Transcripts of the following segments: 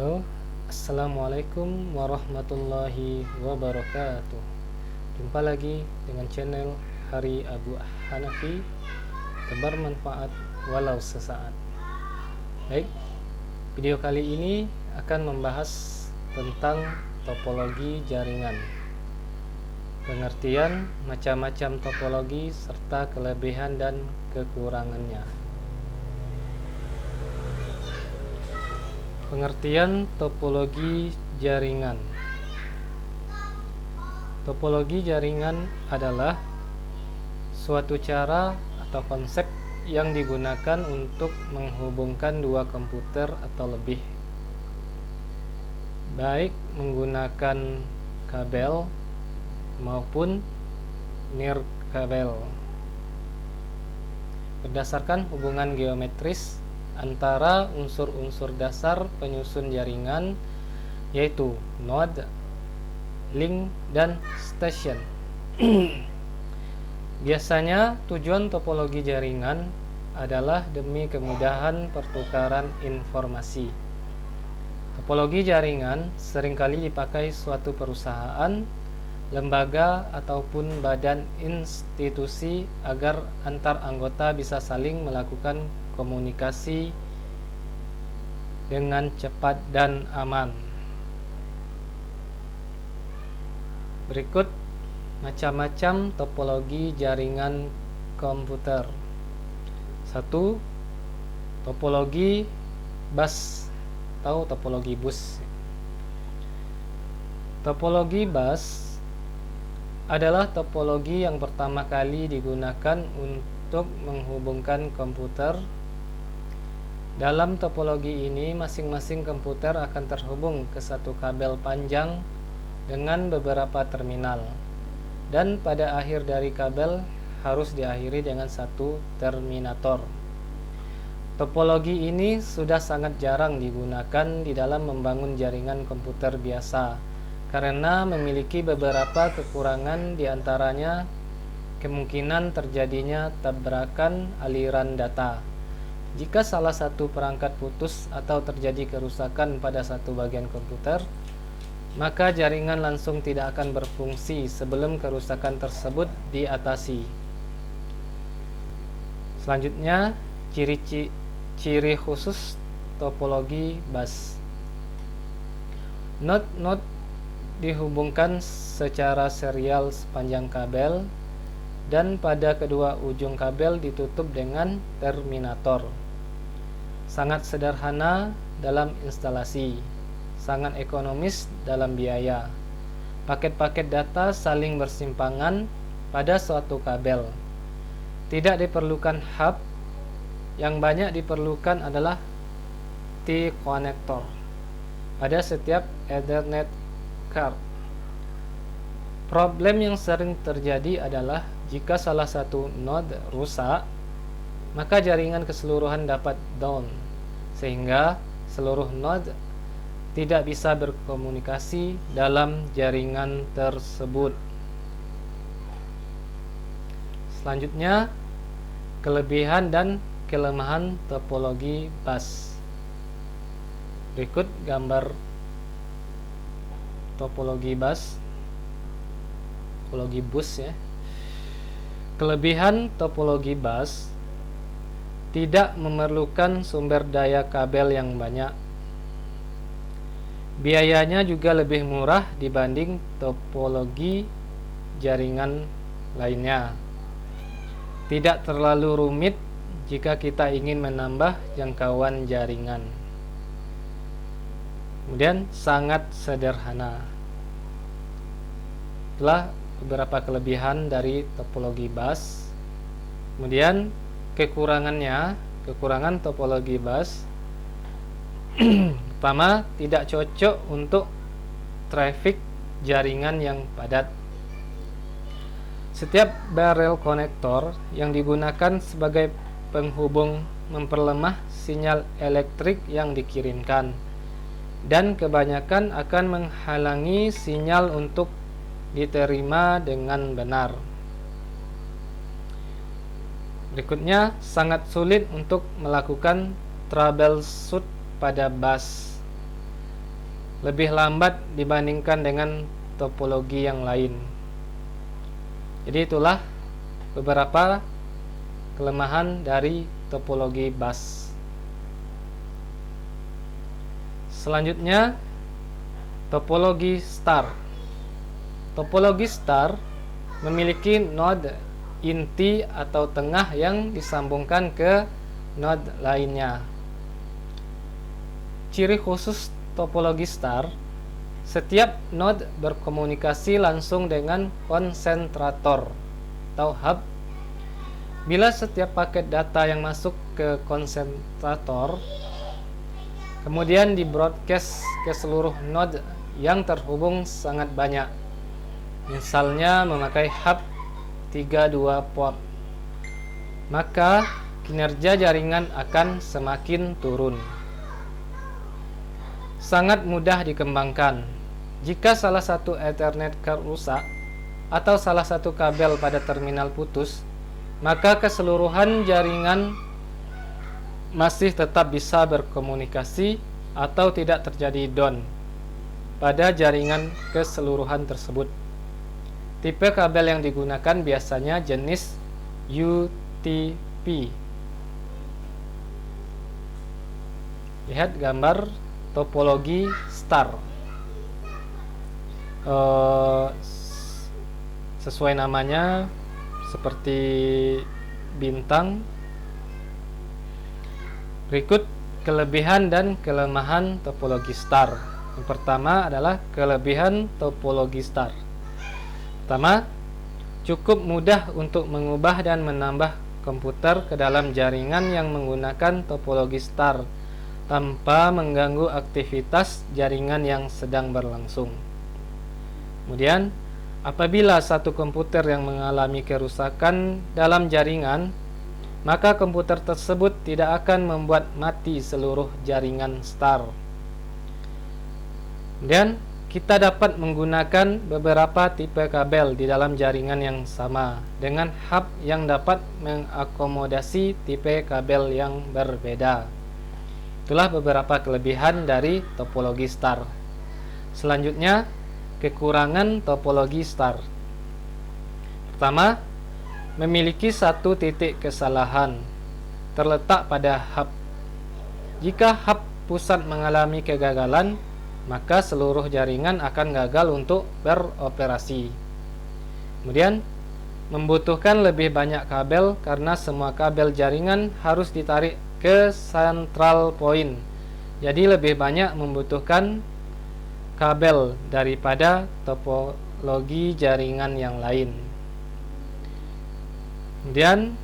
Halo, Assalamualaikum warahmatullahi wabarakatuh. Jumpa lagi dengan channel Hari Abu Hanafi, tebar manfaat walau sesaat. Baik, video kali ini akan membahas tentang topologi jaringan, pengertian macam-macam topologi serta kelebihan dan kekurangannya. Pengertian topologi jaringan. Topologi jaringan adalah suatu cara atau konsep yang digunakan untuk menghubungkan dua komputer atau lebih, baik menggunakan kabel maupun nirkabel, berdasarkan hubungan geometris antara unsur-unsur dasar penyusun jaringan, yaitu node, link, dan station. Biasanya tujuan topologi jaringan adalah demi kemudahan pertukaran informasi. Topologi jaringan seringkali dipakai suatu perusahaan, lembaga, ataupun badan institusi agar antar anggota bisa saling melakukan komunikasi dengan cepat dan aman. Berikut macam-macam topologi jaringan komputer. 1. Topologi bus atau topologi bus. Topologi bus adalah topologi yang pertama kali digunakan untuk menghubungkan komputer. Dalam topologi ini, masing-masing komputer akan terhubung ke satu kabel panjang dengan beberapa terminal, dan pada akhir dari kabel harus diakhiri dengan satu terminator. Topologi ini sudah sangat jarang digunakan di dalam membangun jaringan komputer biasa karena memiliki beberapa kekurangan, diantaranya kemungkinan terjadinya tabrakan aliran data. Jika salah satu perangkat putus atau terjadi kerusakan pada satu bagian komputer, maka jaringan langsung tidak akan berfungsi sebelum kerusakan tersebut diatasi. Selanjutnya, ciri khusus topologi bus. Node dihubungkan secara serial sepanjang kabel, dan pada kedua ujung kabel ditutup dengan terminator. Sangat sederhana dalam instalasi, sangat ekonomis dalam biaya. Paket-paket data saling bersimpangan pada suatu kabel. Tidak diperlukan hub, yang banyak diperlukan adalah T-connector pada setiap Ethernet card. Problem yang sering terjadi adalah jika salah satu node rusak, maka jaringan keseluruhan dapat down, sehingga seluruh node tidak bisa berkomunikasi dalam jaringan tersebut. Selanjutnya, kelebihan dan kelemahan topologi bus. Berikut gambar topologi bus, topologi bus ya. Kelebihan topologi bus: tidak memerlukan sumber daya kabel yang banyak. Biayanya juga lebih murah dibanding topologi jaringan lainnya. Tidak terlalu rumit jika kita ingin menambah jangkauan jaringan. Kemudian sangat sederhana. Itulah beberapa kelebihan dari topologi bus. Kemudian kekurangan topologi bus. Pertama, tidak cocok untuk traffic jaringan yang padat. Setiap barrel konektor yang digunakan sebagai penghubung memperlemah sinyal elektrik yang dikirimkan, dan kebanyakan akan menghalangi sinyal untuk diterima dengan benar. Berikutnya, sangat sulit untuk melakukan troubleshoot pada bus. lebih lambat dibandingkan dengan topologi yang lain. Jadi itulah beberapa kelemahan dari topologi bus. Selanjutnya, topologi star. Topologi star memiliki node inti atau tengah yang disambungkan ke node lainnya. Ciri khusus topologi star, setiap node berkomunikasi langsung dengan konsentrator atau hub. Bila setiap paket data yang masuk ke konsentrator kemudian di broadcast ke seluruh node yang terhubung sangat banyak, misalnya memakai hub 32 port, maka kinerja jaringan akan semakin turun. Sangat mudah dikembangkan. Jika salah satu Ethernet card rusak atau salah satu kabel pada terminal putus, maka keseluruhan jaringan masih tetap bisa berkomunikasi atau tidak terjadi down pada jaringan keseluruhan tersebut. Tipe kabel yang digunakan biasanya jenis UTP. Lihat gambar topologi star. Sesuai namanya, seperti bintang. Berikut kelebihan dan kelemahan topologi star. Yang pertama adalah kelebihan topologi star. Pertama, cukup mudah untuk mengubah dan menambah komputer ke dalam jaringan yang menggunakan topologi star tanpa mengganggu aktivitas jaringan yang sedang berlangsung. Kemudian, apabila satu komputer yang mengalami kerusakan dalam jaringan, maka komputer tersebut tidak akan membuat mati seluruh jaringan star. Kemudian, kita dapat menggunakan beberapa tipe kabel di dalam jaringan yang sama dengan hub yang dapat mengakomodasi tipe kabel yang berbeda. Itulah beberapa kelebihan dari topologi star. Selanjutnya, kekurangan topologi star. Pertama, memiliki satu titik kesalahan terletak pada hub. Jika hub pusat mengalami kegagalan, maka seluruh jaringan akan gagal untuk beroperasi. Kemudian, membutuhkan lebih banyak kabel karena semua kabel jaringan harus ditarik ke central point. Jadi lebih banyak membutuhkan kabel daripada topologi jaringan yang lain. Kemudian,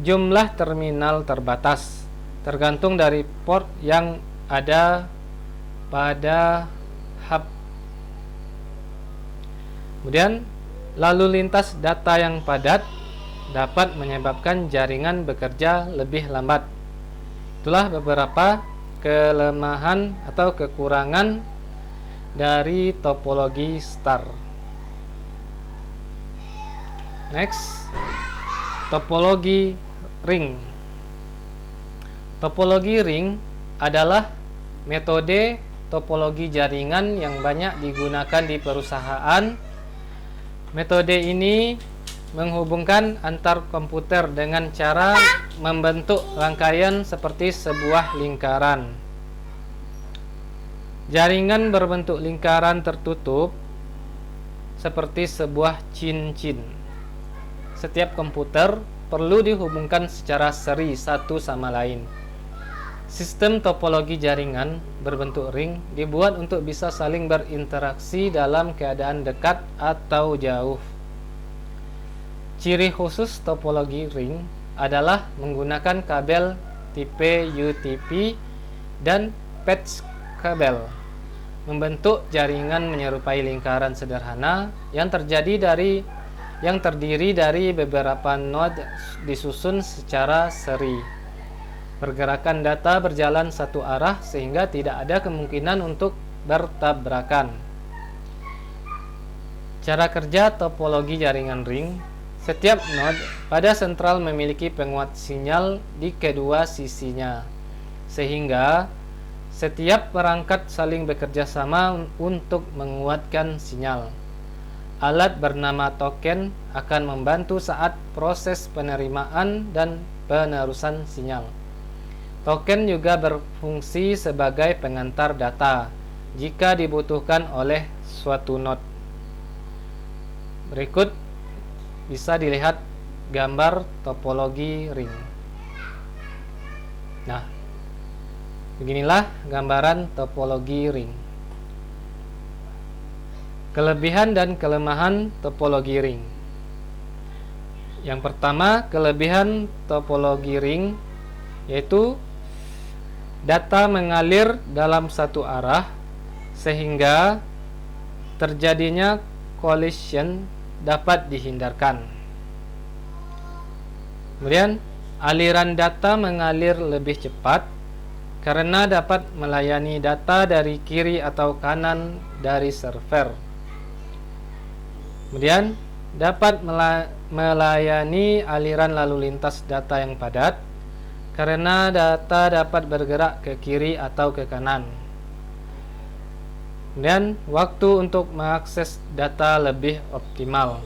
jumlah terminal terbatas, tergantung dari port yang ada pada hub. Kemudian, lalu lintas data yang padat dapat menyebabkan jaringan bekerja lebih lambat. Itulah beberapa kelemahan atau kekurangan dari topologi star. Next, topologi ring. Topologi ring adalah metode topologi jaringan yang banyak digunakan di perusahaan. Metode ini menghubungkan antar komputer dengan cara membentuk rangkaian seperti sebuah lingkaran. Jaringan berbentuk lingkaran tertutup seperti sebuah cincin. Setiap komputer perlu dihubungkan secara seri satu sama lain. Sistem topologi jaringan berbentuk ring dibuat untuk bisa saling berinteraksi dalam keadaan dekat atau jauh. Ciri khusus topologi ring adalah menggunakan kabel tipe UTP dan patch kabel, membentuk jaringan menyerupai lingkaran sederhana yang terdiri dari beberapa node disusun secara seri. Pergerakan data berjalan satu arah sehingga tidak ada kemungkinan untuk bertabrakan. Cara kerja topologi jaringan ring. Setiap node pada sentral memiliki penguat sinyal di kedua sisinya, sehingga Setiap perangkat saling bekerja sama untuk menguatkan sinyal. Alat bernama token akan membantu saat proses penerimaan dan penerusan sinyal. Token juga berfungsi sebagai pengantar data jika dibutuhkan oleh suatu node. Berikut bisa dilihat gambar topologi ring. Nah, beginilah gambaran topologi ring. Kelebihan dan kelemahan topologi ring. Yang pertama, kelebihan topologi ring yaitu data mengalir dalam satu arah sehingga terjadinya collision dapat dihindarkan. Kemudian, aliran data mengalir lebih cepat karena dapat melayani data dari kiri atau kanan dari server. Kemudian, dapat melayani aliran lalu lintas data yang padat karena data dapat bergerak ke kiri atau ke kanan. Kemudian, waktu untuk mengakses data lebih optimal.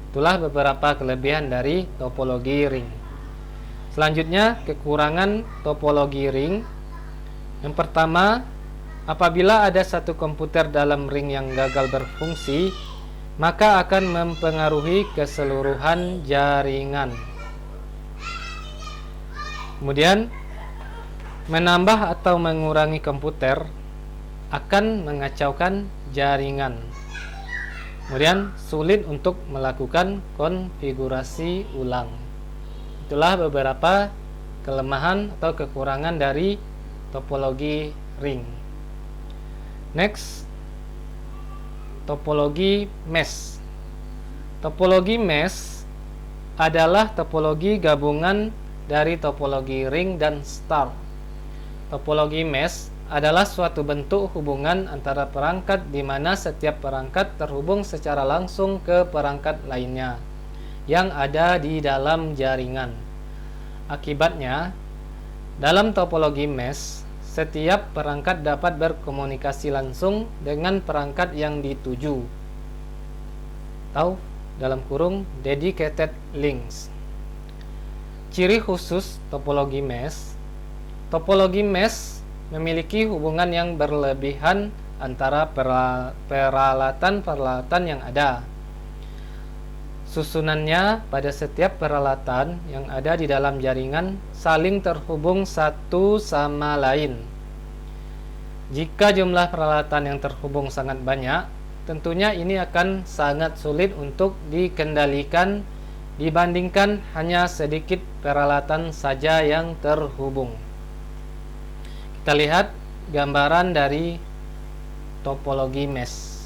Itulah beberapa kelebihan dari topologi ring. Selanjutnya, kekurangan topologi ring. Yang pertama, apabila ada satu komputer dalam ring yang gagal berfungsi, maka akan mempengaruhi keseluruhan jaringan. Kemudian, menambah atau mengurangi komputer akan mengacaukan jaringan. Kemudian, sulit untuk melakukan konfigurasi ulang. Itulah beberapa kelemahan atau kekurangan dari topologi ring. Next, topologi mesh. Topologi mesh adalah topologi gabungan dari topologi ring dan star. Topologi mesh adalah suatu bentuk hubungan antara perangkat di mana setiap perangkat terhubung secara langsung ke perangkat lainnya yang ada di dalam jaringan. Akibatnya, dalam topologi mesh, setiap perangkat dapat berkomunikasi langsung dengan perangkat yang dituju. Atau dalam kurung dedicated links. Ciri khusus topologi mesh. Topologi mesh memiliki hubungan yang berlebihan antara peralatan-peralatan yang ada. Susunannya pada setiap peralatan yang ada di dalam jaringan saling terhubung satu sama lain. Jika jumlah peralatan yang terhubung sangat banyak, tentunya ini akan sangat sulit untuk dikendalikan dibandingkan hanya sedikit peralatan saja yang terhubung. Kita lihat gambaran dari topologi mesh.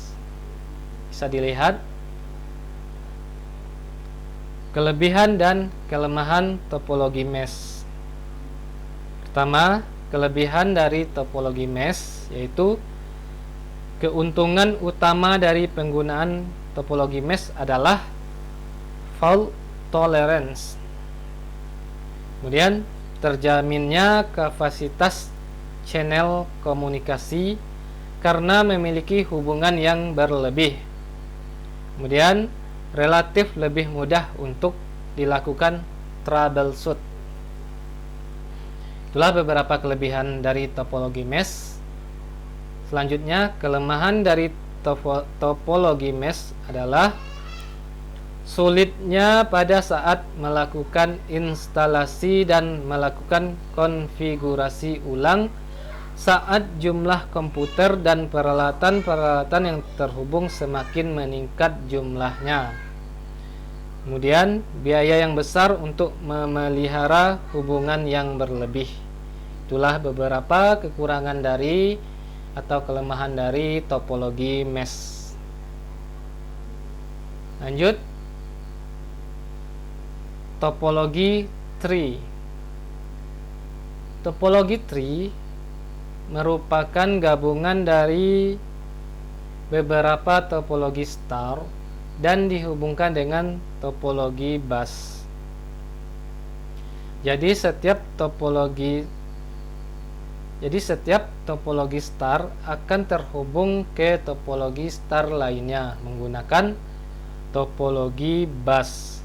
Bisa dilihat kelebihan dan kelemahan topologi mesh. Pertama, kelebihan dari topologi mesh yaitu keuntungan utama dari penggunaan topologi mesh adalah fault tolerance. Kemudian, terjaminnya kapasitas channel komunikasi karena memiliki hubungan yang berlebih. Kemudian, relatif lebih mudah untuk dilakukan troubleshoot. Itulah beberapa kelebihan dari topologi mesh. Selanjutnya, kelemahan dari topologi mesh adalah sulitnya pada saat melakukan instalasi dan melakukan konfigurasi ulang saat jumlah komputer dan peralatan-peralatan yang terhubung semakin meningkat jumlahnya. Kemudian, biaya yang besar untuk memelihara hubungan yang berlebih. Itulah beberapa kekurangan dari atau kelemahan dari topologi mesh. Lanjut, topologi tree. Topologi tree merupakan gabungan dari beberapa topologi star dan dihubungkan dengan topologi bus. Jadi setiap topologi Jadi setiap topologi star akan terhubung ke topologi star lainnya menggunakan topologi bus.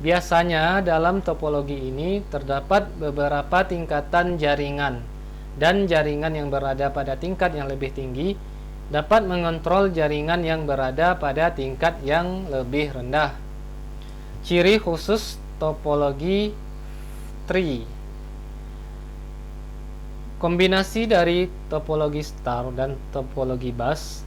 Biasanya dalam topologi ini terdapat beberapa tingkatan jaringan, dan jaringan yang berada pada tingkat yang lebih tinggi dapat mengontrol jaringan yang berada pada tingkat yang lebih rendah. Ciri khusus topologi tree. Kombinasi dari topologi star dan topologi bus.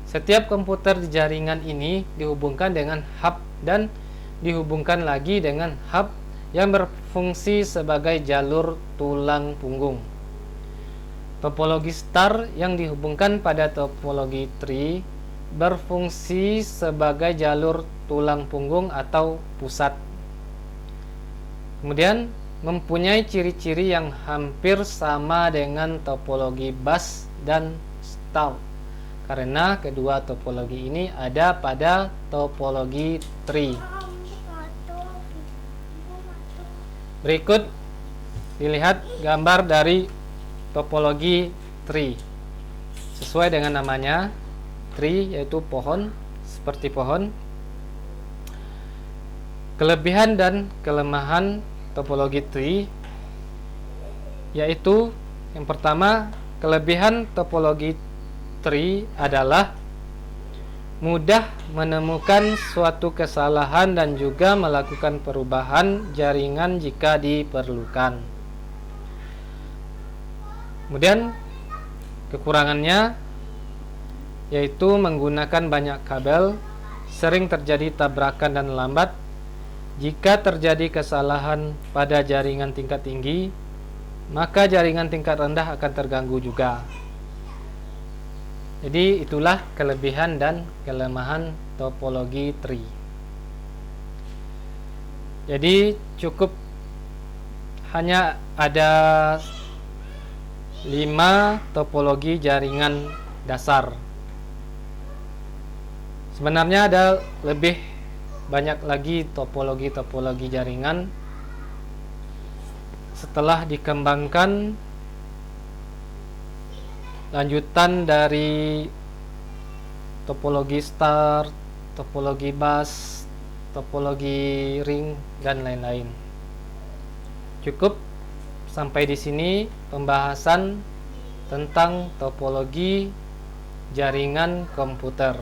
Setiap komputer di jaringan ini dihubungkan dengan hub dan dihubungkan lagi dengan hub yang berfungsi sebagai jalur tulang punggung. Topologi star yang dihubungkan pada topologi tree berfungsi sebagai jalur tulang punggung atau pusat. Kemudian mempunyai ciri-ciri yang hampir sama dengan topologi bus dan star, karena kedua topologi ini ada pada topologi tree. Berikut dilihat gambar dari topologi tree. Sesuai dengan namanya, tree yaitu pohon, seperti pohon. Kelebihan dan kelemahan topologi tree yaitu yang pertama, kelebihan topologi tree adalah mudah menemukan suatu kesalahan dan juga melakukan perubahan jaringan jika diperlukan. Kemudian kekurangannya yaitu menggunakan banyak kabel, sering terjadi tabrakan dan lambat. Jika terjadi kesalahan pada jaringan tingkat tinggi, maka jaringan tingkat rendah akan terganggu juga. Jadi itulah kelebihan dan kelemahan topologi tree. Jadi cukup hanya ada 5 topologi jaringan dasar. Sebenarnya ada lebih banyak lagi topologi jaringan setelah dikembangkan. Lanjutan dari topologi star, topologi bus, topologi ring, dan lain-lain. Cukup sampai di sini pembahasan tentang topologi jaringan komputer.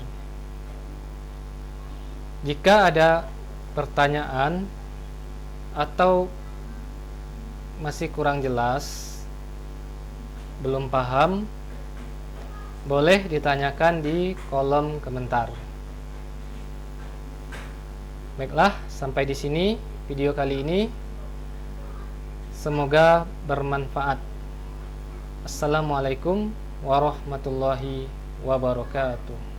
Jika ada pertanyaan atau masih kurang jelas, belum paham, boleh ditanyakan di kolom komentar. Baiklah, sampai di sini video kali ini. Semoga bermanfaat. Assalamualaikum warahmatullahi wabarakatuh.